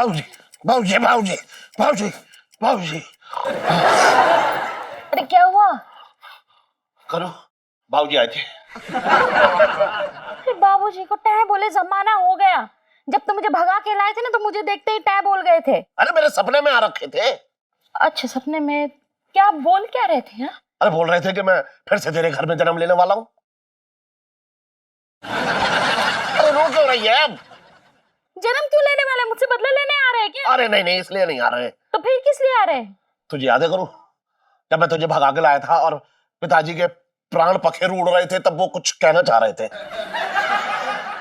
बाबूजी बाबूजी बाबूजी बाबूजी बाबूजी। अरे क्या हुआ? करो, बाबूजी आए थे। अरे बाबूजी को टै बोले जमाना हो गया। जब तुम मुझे भगा के लाए थे ना, तो मुझे देखते ही टै बोल गए थे। अरे मेरे सपने में आ रखे थे। अच्छा, सपने में? क्या बोल क्या रहे थे? हा? अरे बोल रहे थे कि मैं फिर से तेरे घर में जन्म लेने वाला हूँ। अरे रो क्यों रही है अब? जन्म क्यों लेने वाले? मुझसे बदला लेने आ रहे हैं क्या? अरे नहीं नहीं, इसलिए नहीं आ रहे। तो फिर किस लिए आ रहे हैं? तुझे याद है करूं, जब मैं तुझे भगा के लाया था और पिताजी के प्राण पखेरु उड़ रहे थे, तब वो कुछ कहना चाह रहे थे।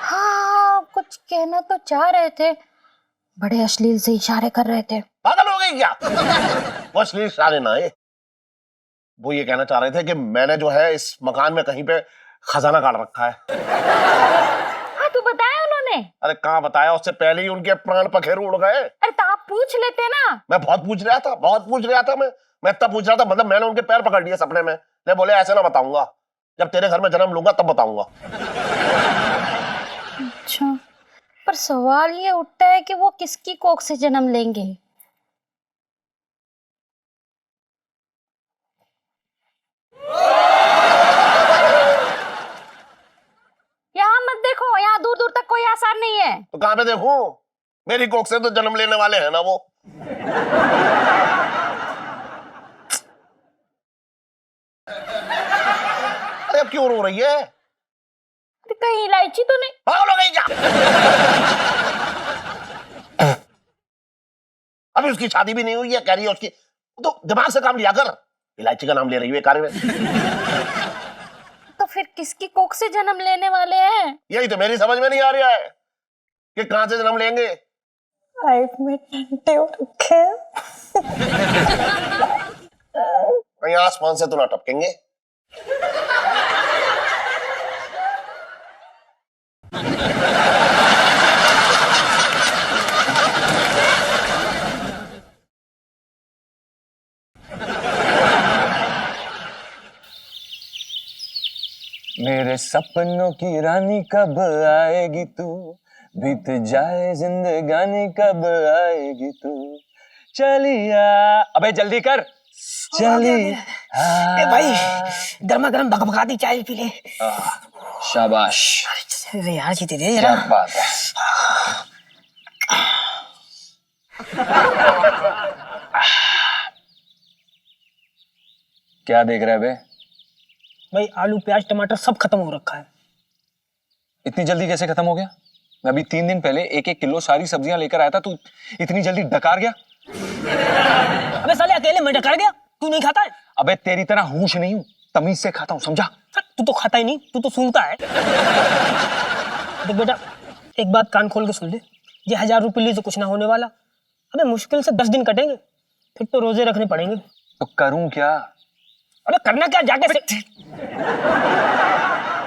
हाँ, कुछ कहना तो चाह रहे थे। बड़े अश्लील से इशारे कर रहे थे। पागल हो गई क्या? वो अश्लील इशारे ना है, वो ये कहना चाह रहे थे कि मैंने जो है इस मकान में कहीं पे खजाना गाड़ रखा है। हाँ, तू बताया उन्होंने? अरे कहाँ बताया, उससे पहले ही उनके प्राण पखेरु उड़ गए। अरे तो आप पूछ लेते ना। मैं बहुत पूछ रहा था, बहुत पूछ रहा था। मैं इतना पूछ रहा था, मतलब मैंने उनके पैर पकड़ लिए सपने में। मैं बोले ऐसे ना बताऊंगा, जब तेरे घर में जन्म लूंगा तब बताऊंगा। अच्छा, पर सवाल ये उठता है कि वो किसकी कोख से जन्म लेंगे? यहाँ मत देखो, यहाँ दूर दूर तक कोई आसार नहीं है। तो कहाँ पे देखूं? मेरी कोख से तो जन्म लेने वाले हैं ना वो। अरे अब क्यों रो रही है? तो कहीं इलायची तो नहीं? पागल हो गई क्या? अभी उसकी शादी भी नहीं हुई है, कह रही है उसकी। तो दिमाग से काम लिया कर, इलायची का नाम ले रही है कार्य में। तो फिर किसकी कोख से जन्म लेने वाले हैं? यही तो मेरी समझ में नहीं आ रहा है कि कहां से जन्म लेंगे। लाइफ में टंटे हो रखे हैं। कहीं आसमान से तो ना टपकेंगे। मेरे सपनों की रानी कब आएगी तू, बीत जाए जिंदगानी कब आएगी तू, चलिया। अबे जल्दी कर, चलिया। ए भाई, गर्मा गर्म भगभगाती चाय पी ले। शाबाश, अरे यार जीते दे क्या जरा। बात है। क्या देख रहा है बे? भाई आलू प्याज टमाटर सब खत्म हो रखा है। इतनी जल्दी कैसे खत्म हो गया? मैं अभी 3 दिन पहले 1-1 किलो सारी सब्जियां लेकर आया था, तू इतनी जल्दी डकार गया? अबे साले अकेले मैं डकार गया, तू नहीं खाता है? अबे तेरी तरह होश नहीं हूं, तमीज से खाता हूं, समझा? तू तो खाता ही नहीं, तू तो सूंघता है। देख बेटा, एक बात कान खोल के सुन ले, ये 1000 रुपये लिए तो कुछ ना होने वाला। अबे मुश्किल से 10 दिन कटेंगे, फिर तो रोजे रखने पड़ेंगे। तो करूं क्या? अबे करना क्या, जाके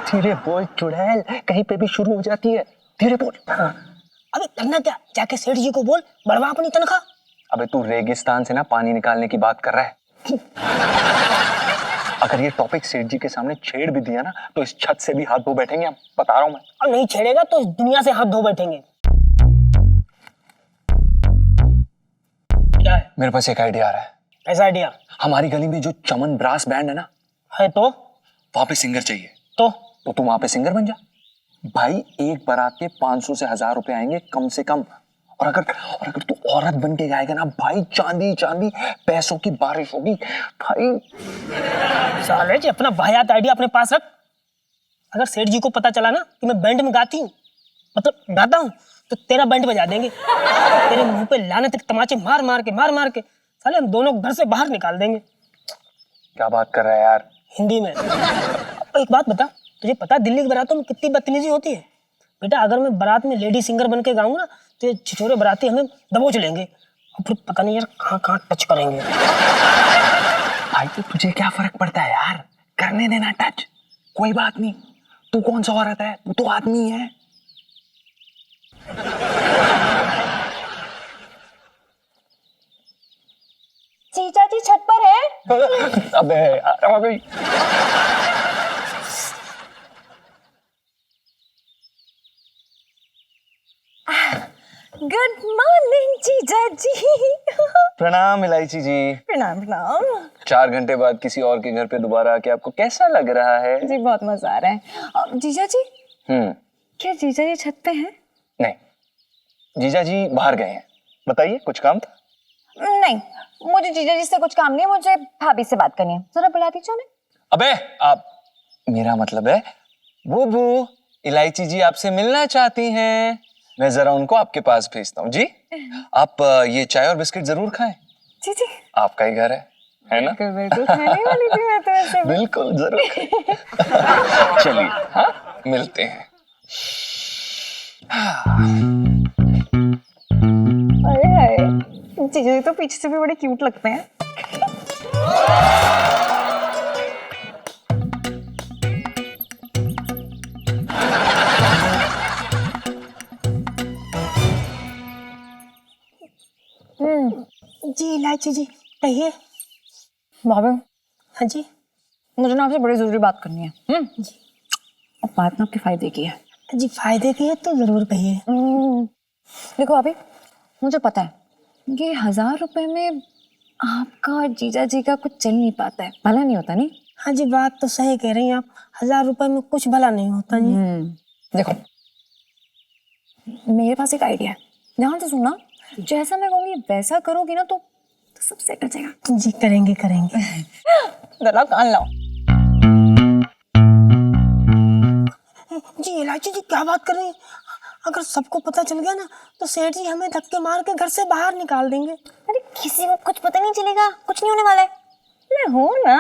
धीरे बोल चुड़ैल, कहीं पे भी शुरू हो जाती है, धीरे बोल। अबे करना क्या, जाके सेठ जी को बोल बढ़वा अपनी तनख्वाह। अबे तू रेगिस्तान से ना पानी निकालने की बात कर रहा है। अगर ये टॉपिक सेठ जी के सामने छेड़ भी दिया ना, तो इस छत से भी हाथ धो बैठेंगे हम, बता रहा हूं मैं। और नहीं छेड़ेगा तो इस दुनिया से हाथ धो बैठेंगे। क्या है? मेरे पास एक आइडिया आ रहा है। ऐसा आइडिया हमारी गली में जो चमन ब्रास बैंड है ना, है तो वहां पे सिंगर चाहिए। तो तू वहां पे सिंगर बन जा भाई। एक बारात के 500 से 1000 रुपए आएंगे कम से कम। और अगर तू औरत बन के गाएगा ना भाई, चांदी चांदी पैसों की बारिश होगी भाई। साले जी, अपना वाहियात आइडिया अपने पास रख। अगर सेठ जी को पता चला ना कि मैं बैंड में गाती हूँ, मतलब गाता हूँ, तो तेरा बैंड बजा देंगे। तेरे मुंह पे लानत के तमाचे मार मार के साले हम दोनों घर से बाहर निकाल देंगे। क्या बात कर रहा है यार? हिंदी में। अब एक बात बता, तुझे पता दिल्ली की बारातों में कितनी बदतमीजी होती है? बेटा अगर मैं बारात में लेडी सिंगर बन के गाऊंगा ना, तो ये छिछोरे बाराती हमें दबोच लेंगे और फिर पता नहीं यार कहाँ कहाँ टच करेंगे। भाई तो तुझे क्या फर्क पड़ता है यार, करने देना टच, कोई बात नहीं। तू कौन सा औरत है, वो तो आदमी है। जीजा जी छत पर है। अबे यार आ गई। गुड गुड मॉर्निंग जीजा जी। प्रणाम इलायची जी। प्रणाम प्रणाम। 4 घंटे बाद किसी और के घर पे दोबारा आके आपको कैसा लग रहा है? जी बहुत मजा आ रहा है। जीजा जी, क्या जीजा जी छत पे हैं? नहीं, जीजा जी बाहर गए हैं। बताइए, कुछ काम था? नहीं, मुझे जीजा जी से कुछ काम नहीं है, मुझे भाभी से बात करनी है। जरा बुला दीजिए उन्हें। अबे आप, मेरा मतलब है बुबू, इलायची जी आपसे मिलना चाहती हैं। मैं जरा उनको आपके पास भेजता हूँ। जी आप ये चाय और बिस्किट जरूर खाएं। जी जी, आपका ही घर है ना? बिल्कुल बिल्कुल खाने वाली थी मैं तो ऐसे भी। बिल्कुल जरूर चलिए, हाँ मिलते हैं। अरे हाय, जीजा जी तो पीछे से भी बड़े क्यूट लगते हैं। जी इलायची जी कहिए। भाभी, हाँ जी। मुझे ना आपसे बड़ी जरूरी बात करनी है। जी। और बात ना आपके फायदे की है। जी फायदे की है तो जरूर कहिए। देखो भाभी, मुझे पता है कि 1000 रुपए में आपका और जीजा जी का कुछ चल नहीं पाता है, भला नहीं होता नहीं। हाँ जी, बात तो सही कह रही हैं आप। 1000 रुपए में कुछ भला नहीं होता जी। देखो, मेरे पास एक आइडिया है, ध्यान से सुनना। जैसा मैं कहूंगी वैसा करोगी ना तो सब सेट हो जाएगा। जी करेंगे करेंगे। जरा कान लाओ। जी इलायची जी क्या बात कर रही हैं? अगर सबको पता चल गया ना तो सेठ जी हमें धक्के मार के घर से बाहर निकाल देंगे। अरे किसी को कुछ पता नहीं चलेगा, कुछ नहीं होने वाला है। मैं हूं ना।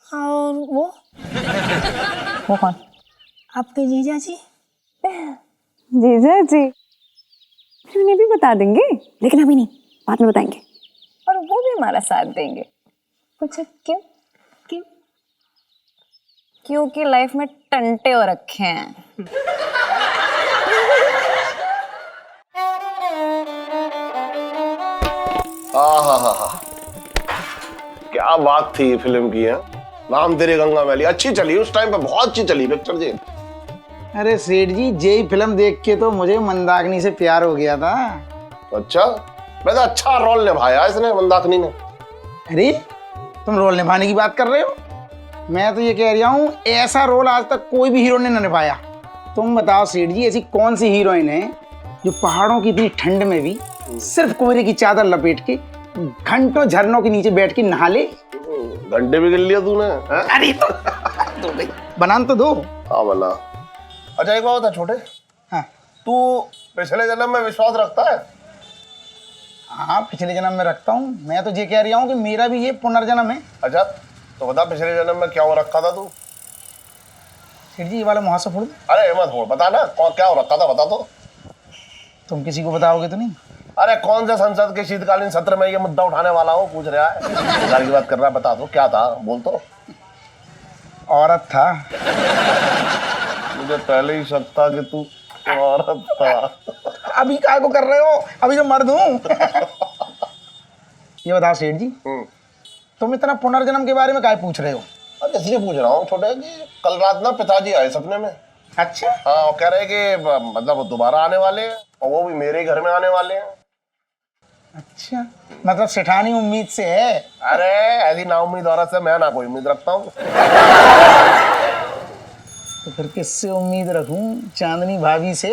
और वो कौन? आपके जीजा जी। जीजा जी उन्हें भी बता देंगे, लेकिन अभी नहीं, बाद में बताएंगे। और वो भी हमारा साथ देंगे। पूछो क्यों? क्यों? क्योंकि लाइफ में टंटे हो रखे हैं। आहा, क्या बात थी फिल्म की है। राम तेरी गंगा मैली अच्छी चली उस टाइम पे, बहुत अच्छी चली पिक्चर जी। अरे सेठ जी, जेई फिल्म देख के तो मुझे मंदाकिनी से प्यार हो गया था। अच्छा, वैसे अच्छा रोल निभाया इसने मंदाकिनी ने। अरे तुम रोल निभाने की बात कर रहे हो, मैं तो ये कह रहा हूँ ऐसा रोल आज तक कोई भी हीरो ने न निभाया। तुम बताओ सेठ जी, ऐसी कौन सी हीरोइन है जो पहाड़ों की इतनी ठंड में भी सिर्फ कोहरे की चादर लपेट के घंटों झरनों के नीचे बैठ के नहा ले। घंटे भी गिन लिया तूने। अरे तो भाई बनान तो दो। हाँ बना। अच्छा एक बात बता छोटे, हाँ तू पिछले जन्म में विश्वास रखता है? हाँ, पिछले जन्म में रखता हूँ। मैं तो ये कह रहा हूँ कि मेरा भी ये पुनर्जन्म है। अच्छा तो बता पिछले जन्म में क्या हो रखा था तू? सेठ जी ये वाला मुहासा फोड़ दो। अरे मत हो, बता ना क्या हो रखा था, बता तो। तुम किसी को बताओगे तो नहीं? अरे कौन से संसद के शीतकालीन सत्र में ये मुद्दा उठाने वाला हो, पूछ रहा है, रोजगार की बात कर रहा है, बता दो क्या था, बोल तो। औरत था। मुझे पहले ही शक था कि तू औरत था। अभी काय को कर रहे हो, अभी जो मर्द हूँ। ये बताओ सेठ जी, तुम इतना पुनर्जन्म के बारे में काय पूछ रहे हो? अरे इसलिए पूछ रहा हूँ छोटे कि कल रात ना पिताजी आए सपने में। अच्छा। हाँ, वो कह रहे कि मतलब वो दोबारा आने वाले हैं और वो भी मेरे ही घर में आने वाले हैं। अच्छा, मतलब सेठानी उम्मीद से है। अरे ऐसी ना उम्मीद औरत से मैं ना कोई उम्मीद रखता हूँ। तो फिर किससे उम्मीद रखूं? चांदनी भाभी से।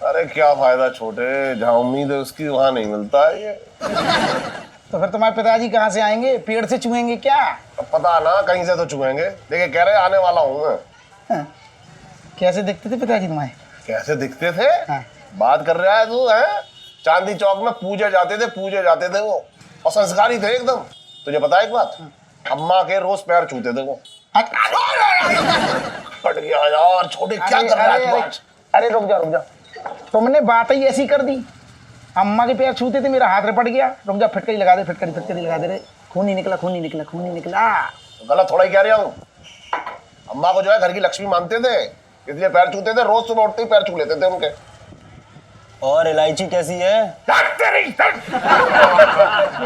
अरे क्या फायदा छोटे, जहाँ उम्मीद है उसकी वहाँ नहीं मिलता है ये। तो फिर तुम्हारे पिताजी कहाँ से आएंगे? पेड़ से चुएंगे क्या? अब पता ना, कहीं से तो चुएंगे। देखिए कह रहे आने वाला हूँ मैं। हाँ। कैसे दिखते थे पिताजी तुम्हारे? कैसे दिखते थे? हाँ। बात कर रहा है तू है? चांदी चौक में पूजे जाते थे वो, और संस्कारी थे एकदम। तुझे पता है एक बात, अम्मा के रोज पैर छूते थे वो। फट गया यार छोटे, क्या कर रहा है तू आज? अरे रुक जा, तुमने बात ही ऐसी कर दी। अम्मा के पैर छूते थे, मेरा हाथ रपट गया। रुक जा, फिटकरी लगा दे, फिटकरी लगा दे रे। खून ही निकला। तो गलत थोड़ा ही कह रहा हूँ। अम्मा को जो है घर की लक्ष्मी मानते थे, इसलिए पैर छूते थे, रोज सुबह उठते ही पैर छू लेते थे उनके। और इलायची कैसी है?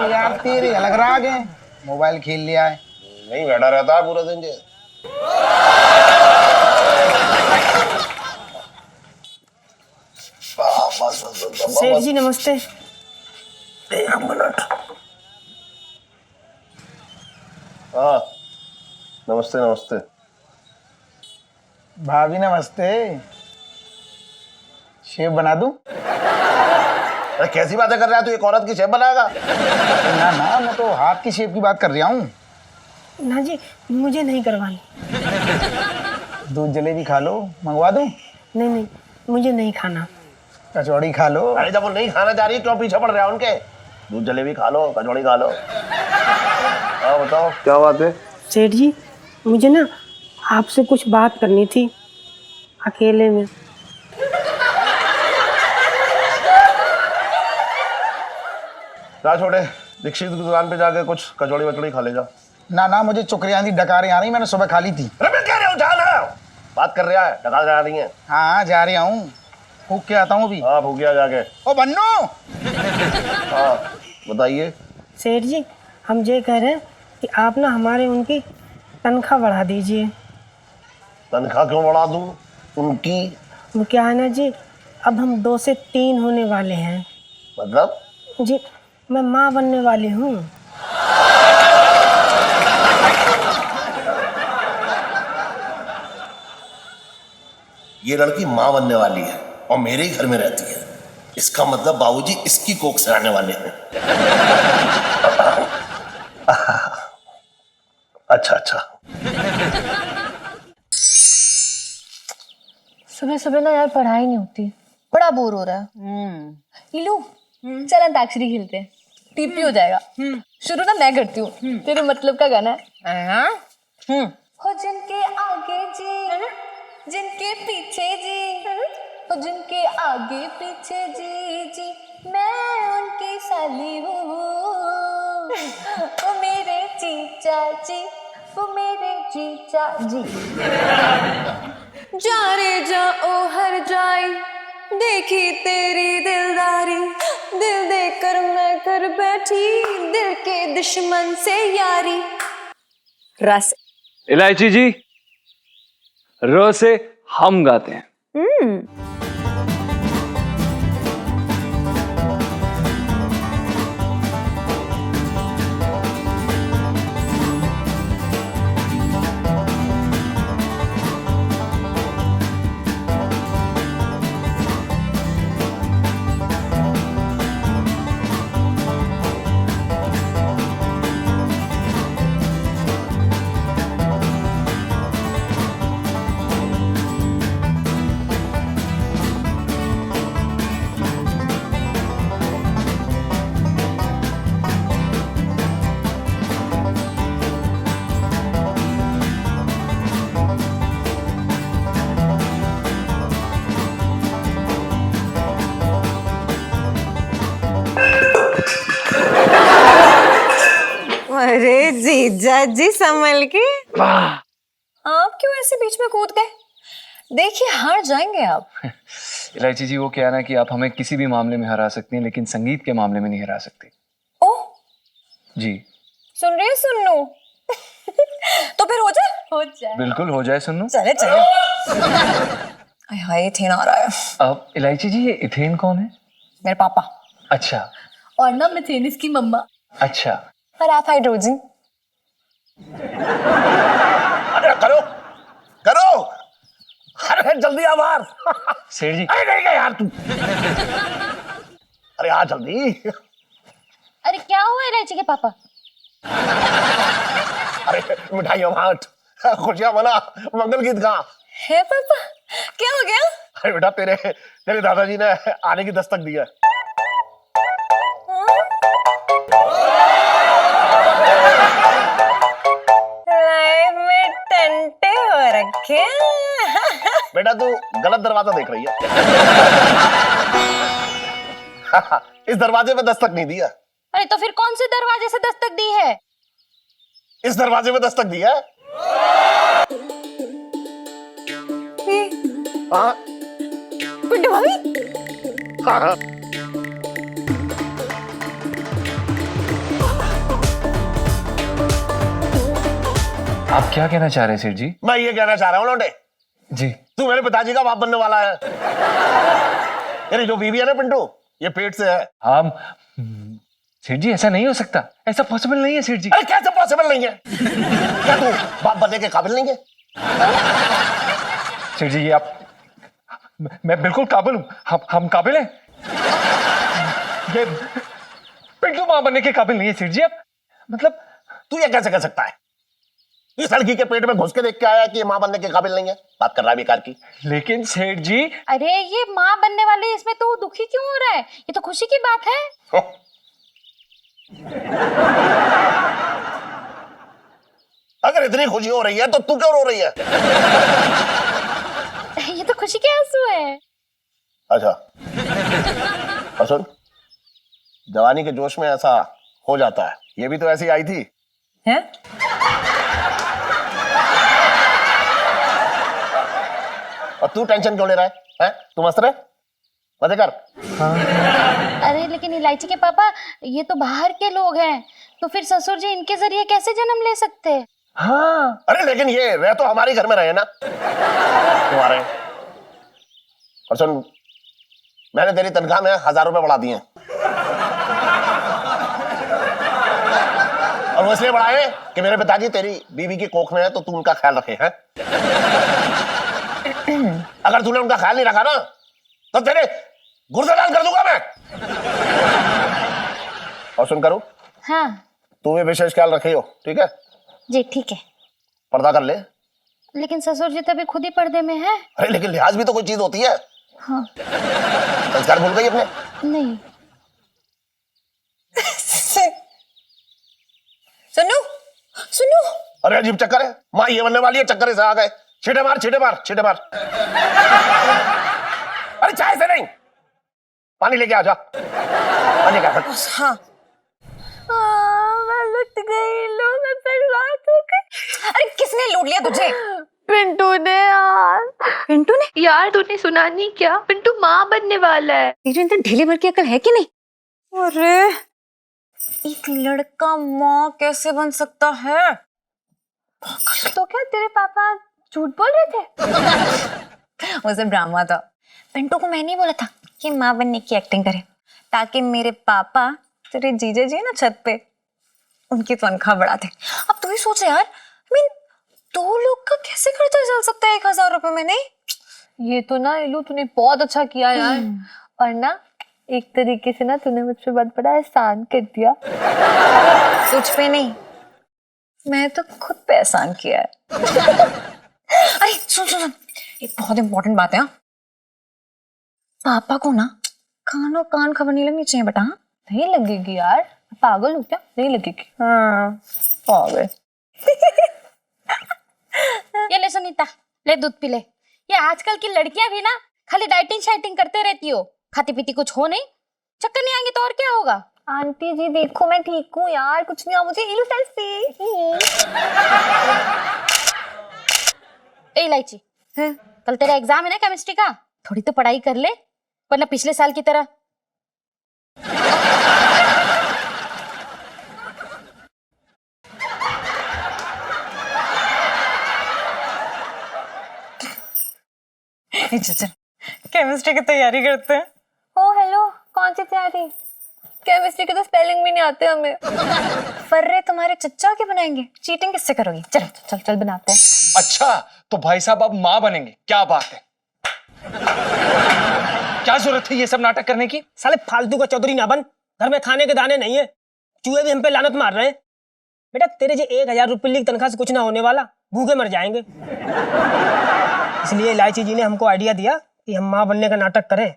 यार तेरे अलग राग है, मोबाइल खेल लिया है। नहीं बैठा रहता है पूरा दिन ये। सेठ जी नमस्ते। एक मिनट। हाँ, नमस्ते नमस्ते। भाभी नमस्ते। शेफ बना दूं? अरे कैसी बातें कर रहा है तू, एक औरत की शेफ बनाएगा? ना ना, मैं तो हाथ की शेफ की बात कर रहा हूँ। ना जी, मुझे नहीं करवानी। दूध जलेबी खा लो, मंगवा दूं? नहीं नहीं, मुझे नहीं खाना। कचौड़ी खा लो। अरे जब वो नहीं खाना जा रही क्यों पीछे पड़ रहा है उनके? दूध जलेबी खा लो, कचौड़ी खा लो। हाँ बताओ क्या बात है? सेठ जी, मुझे ना आपसे कुछ बात करनी थी अकेले में। जा छोटे, दीक्षित की दुकान पे जाके कुछ कचौड़ी वचौड़ी खा ले जा। ना ना, मुझे चुकरियां डकारें आ रही, मैंने सुबह खा ली थी। अरे मैं कह रहा हूँ जाना। बात कर रहा है, टका जा रही है। हाँ जा रहा हूँ, फूक के आता हूँ अभी। हाँ भूकिया जाके। ओ बन्नू, हाँ बताइए। सेठ जी, हम ये कह रहे हैं कि आप ना हमारे उनकी तनख्वाह बढ़ा दीजिए। तनख्वाह क्यों बढ़ा दूं उनकी? वो क्या है ना जी, अब हम 2 से 3 होने वाले हैं। मतलब? जी, मैं माँ बनने वाली हूँ। ये लड़की माँ बनने वाली है और मेरे ही घर में रहती है। इसका मतलब बाबूजी इसकी कोख से आने वाले हैं। अच्छा अच्छा। सुबह सुबह ना यार पढ़ाई नहीं होती, बड़ा बोर हो रहा है। इलू चल अंताक्षरी खेलते हैं, टीपी हो जाएगा। शुरू ना मैं करती हूँ, तेरे मतलब का गाना है। हो जिनके आगे जी, जिनके पीछे जी, हो जिनके आगे पीछे जी जी, मैं उनकी साली हूँ। वो मेरे जीजा जी, वो मेरे जीजा जी। जा रे जा ओ हर जाई, देखी तेरी दिलदारी, दिल देकर मैं कर बैठी, दिल के दुश्मन से यारी। रस। इलायची जी, र से हम गाते हैं। अरे जीजा जी संभल के। आप क्यों ऐसे बीच में कूद गए? देखिए हार जाएंगे आप। इलायची जी, वो क्या है ना कि आप हमें किसी भी मामले में हरा सकती हैं, लेकिन संगीत के मामले में नहीं हरा सकती। ओह जी सुन रही है सुन्नू? तो फिर हो जाए बिल्कुल हो जाए सुन्नू। चले चले। आय हाय इथेन आ रहा है। अब इलायची जी, ये इथेन कौन है? मेरे पापा। अच्छा और ना मिथेन इसकी मम्मा। अच्छा। और आप हाइड्रोजन। अरे करो करो, अरे जल्दी आ बाहर। सेठ जी, अरे नहीं गया यार तू। अरे आ जल्दी। अरे क्या हुआ इलायची के पापा? अरे मिठाइयाँ बांट, खुशियाँ मना, मंगल गीत गा। है पापा, क्या हो गया? अरे बेटा तेरे तेरे दादाजी ने आने की दस्तक दी है। लाइफ में टंटे हो रखे। बेटा तू गलत दरवाजा देख रही है। इस दरवाजे में दस्तक नहीं दिया। अरे तो फिर कौन से दरवाजे से दस्तक दी है? इस दरवाजे में दस्तक दिया। हाँ पिंटू भाभी, हाँ। आप क्या कहना चाह रहे हैं सेठ जी? मैं ये कहना चाह रहा हूँ लौंडे, जी तू मेरे पिताजी का बाप बनने वाला है। तेरी जो बीवी है ना पिंटू, ये पेट से है। हम सेठ जी ऐसा नहीं हो सकता, ऐसा पॉसिबल नहीं है सेठ जी। अरे कैसे पॉसिबल नहीं है? क्या तू बाप बनने के काबिल नहीं है? सेठ जी ये आप, मैं बिल्कुल काबिल हूँ, हम काबिल हैं। ये पिंटू मां बनने के काबिल नहीं है सेठ जी। आप मतलब तू ये कैसे कर सकता है? इस लड़की के पेट में घुस के देख के आया कि ये मां बनने के काबिल नहीं है? बात कर रहा है बेकार की। लेकिन सेठ जी अरे ये माँ बनने वाली, इसमें तो दुखी क्यों हो रहा है? ये तो खुशी की बात है। अगर इतनी खुशी हो रही है तो तू क्यों रो रही है? ये तो खुशी के आंसू है। अच्छा, और सुन, जवानी के जोश में ऐसा हो जाता है। ये भी तो ऐसी आई थी। हैं? और तू टेंशन क्यों ले रहा है? हैं? तू मस्त रहे, मजे कर। अरे लेकिन इलायची के पापा, ये तो बाहर के लोग हैं, तो फिर ससुर जी इनके जरिए कैसे जन्म ले सकते हैं? हाँ अरे लेकिन ये रह तो हमारे घर में रहे ना, तुम्हारे। और सुन, मैंने तेरी तनख्वाह में 1000 रुपए बढ़ा दिए हैं। और वो इसलिए बढ़ाए कि मेरे पिताजी तेरी बीवी की कोख में है, तो तू उनका ख्याल रखे हैं। अगर तूने उनका ख्याल नहीं रखा ना, तो तेरे गुर्दे लाल कर दूंगा मैं। और सुन करूं, हाँ तू भी विशेष ख्याल रखे हो, ठीक है? जी ठीक है। पर्दा कर ले। लेकिन ससुर जी तभी खुद ही पर्दे में है। अरे लेकिन लिहाज भी तो कोई चीज होती है। हाँ। संस्कार भूल गई अपने? नहीं। सुनो सुनो, अरे अजीब चक्कर है, माँ ये बनने वाली है, चक्कर से आ गए। छींटे मार छींटे मार छींटे मार। अरे चाय से नहीं, पानी लेके आ जा। पानी क्या? हाँ मैं लुट गई, लो मैं बर्बाद हो गई। अरे किसने लूट लिया तुझे? पिंटू ने यार। पिंटू ने? यार तूने सुना नहीं क्या? पिंटू माँ बनने वाला है। तेरे अंदर ढीले भर की अकल है कि नहीं? अरे एक लड़का माँ कैसे बन सकता है? तो क्या तेरे पापा झूठ बोल रहे थे? वो सब ड्रामा था। पिंटू को मैंने ही बोला था कि माँ बनने की एक्टिंग करे, ताकि मेरे पापा, तेरे जीजा जी है ना छत पे, उनकी तनख्वाह बढ़ा दे। अब तू ही सोच यार, मीन 2 लोग का कैसे खर्चा चल सकता है 1000 रुपए में? नहीं, ये तो ना इलू तूने बहुत अच्छा किया यार। और ना एक तरीके से ना तूने मुझ पे बहुत बड़ा एहसान कर दिया। तुझ पे नहीं, मैं तो खुद पे एहसान किया है। अरे सुन सुन सुन, एक बहुत इंपॉर्टेंट बात है। हाँ, पापा को ना कानों कान खबर नहीं लगनी चाहिए बेटा। हाँ? नहीं लगेगी यार, पागल हूँ क्या? नहीं लगेगी। हाँ पागल। ये ले सुनीता, ले दूध पी ले। ये आजकल की लड़कियां भी ना खाली डाइटिंग शाइटिंग करते रहती हो, खाती पीती कुछ हो नहीं, चक्कर नहीं आएंगे तो और क्या होगा? आंटी जी देखो मैं ठीक हूँ यार, कुछ नहीं हुआ मुझे। इलू सेल्फी। ए इलायची, कल तेरा एग्जाम है ना केमिस्ट्री का, थोड़ी तो पढ़ाई कर ले, वरना पिछले साल की तरह। चल केमिस्ट्री की तैयारी करते हैं। ओ हेलो, कौन सी तैयारी? केमिस्ट्री के तो स्पेलिंग भी नहीं आते हमें। फर्रे तुम्हारे चच्चा के बनाएंगे, चीटिंग किससे करोगी? चल चल चल बनाते हैं। अच्छा, तो भाई साहब अब माँ बनेंगे, क्या बात है। क्या जरूरत है ये सब नाटक करने की? साले फालतू का चौधरी ना बन, घर में खाने के दाने नहीं है, चूहे भी हम पे लानत मार रहे हैं। बेटा तेरे जो 1000 रुपये की तनख्वाह से कुछ ना होने वाला, भूखे मर जाएंगे। इसलिए इलायची जी ने हमको आइडिया दिया कि हम माँ बनने का नाटक करें,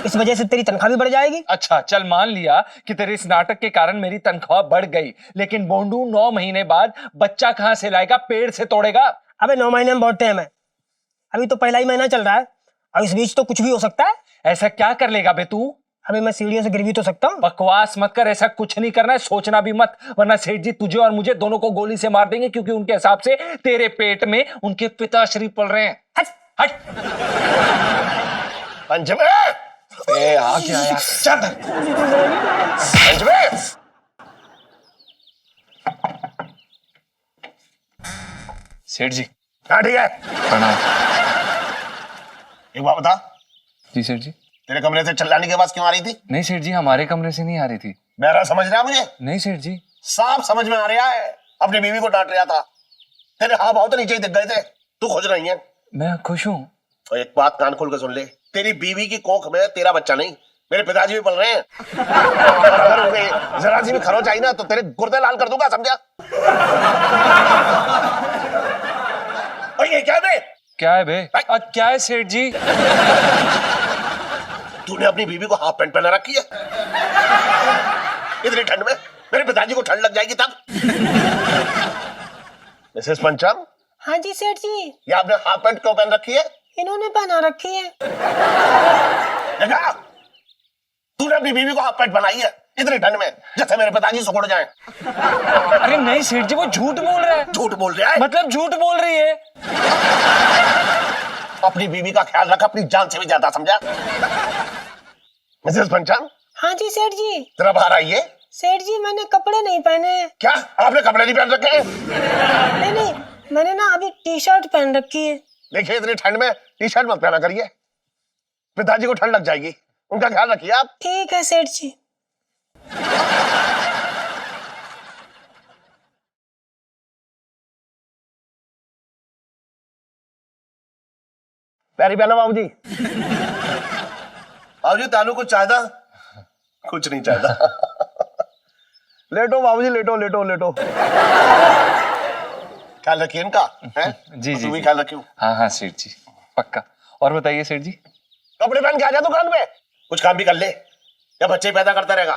इस वजह से तेरी तनख्वाह भी बढ़ जाएगी। अच्छा चल मान लिया कि तेरे इस नाटक के कारण मेरी तनख्वाह बढ़ गई, लेकिन बोंडू 9 महीने बाद बच्चा कहाँ से लाएगा, पेड़ से तोड़ेगा? अबे 9 महीने में बहुत टाइम है, अभी तो पहला ही महीना चल रहा है, और इस बीच तो कुछ भी हो सकता है। ऐसा क्या कर लेगा बे तू? अबे मैं सीढ़ियों से गिर भी तो सकता हूँ। बकवास मत कर, ऐसा कुछ नहीं करना है, सोचना भी मत, वरना सेठ जी तुझे और मुझे दोनों को गोली से मार देंगे, क्योंकि उनके हिसाब से तेरे पेट में उनके पिताश्री पल रहे हैं। हट हट। पंचमे, ए आ गया यार, चल पंचमे। सेठ जी हाँ ठीक है। प्रणाम। एक बात बता, जी सेठ जी। तेरे कमरे से चिल्लाने की आवाज क्यों आ रही थी? नहीं सेठ जी, हमारे कमरे से नहीं आ रही थी। मेरा समझ रहा है मुझे? नहीं सेठ जी। साफ समझ में आ रहा है, अपनी बीवी को डांट रहा था। तेरे हाथ भाव तो नीचे ही दिख गए थे, तू खुश नहीं है। मैं खुश हूँ। और एक बात कान खोल कर सुन ले, तेरी बीवी की कोख में तेरा बच्चा नहीं, मेरे पिताजी भी पल रहे हैं। और अगर उन्हें जरा सी भी खरोच आई ना तो तेरे गुर्दे लाल कर दूंगा, समझा? और ये क्या है बे? क्या है बे? क्या है सेठ जी? तूने अपनी बीवी को हाफ पैंट पहना रखी है इतनी ठंड में? मेरे पिताजी को ठंड लग जाएगी तब। मिसेस पंचम, हाँ जी सेठ जी। ये आपने हाफ पैंट क्यों पहन रखी है? इन्होंने पहना रखी है। देखा, तूने अपनी बीवी को हाफ पैंट बनाई है इतनी ठंड में, जैसे मेरे पिताजी सुखड़ जाएं। अरे नहीं सेठ जी, वो झूठ बोल रहा है। झूठ बोल रहा है? मतलब झूठ बोल रही है। अपनी बीवी का ख्याल रखा अपनी जान से भी ज्यादा, समझा? मिसेस पंचम, हाँ जी सेठ जी। जरा बाहर आइए। सेठ जी मैंने कपड़े नहीं पहने हैं। क्या आपने कपड़े नहीं पहन रखे हैं? नहीं नहीं, मैंने ना अभी टी शर्ट पहन रखी है। देखिए इतनी ठंड में टी शर्ट मत पहना करिए, पिताजी को ठंड लग जाएगी, उनका ख्याल रखिए आप। ठीक है सेठ जी। पैरी पहना बाबूजी। बाबूजी तालू कुछ चाहता? कुछ नहीं चाहता। लेटो बाबूजी, लेटो लेटो लेटो। ख्याल रखिए इनका, हैं? जी जी तू भी जी। ख्याल रखियो। हाँ हाँ सेठ जी, पक्का। और बताइए सेठ जी। कपड़े पहन के आ जा दुकान पे, कुछ काम भी कर ले, या बच्चे पैदा करता रहेगा।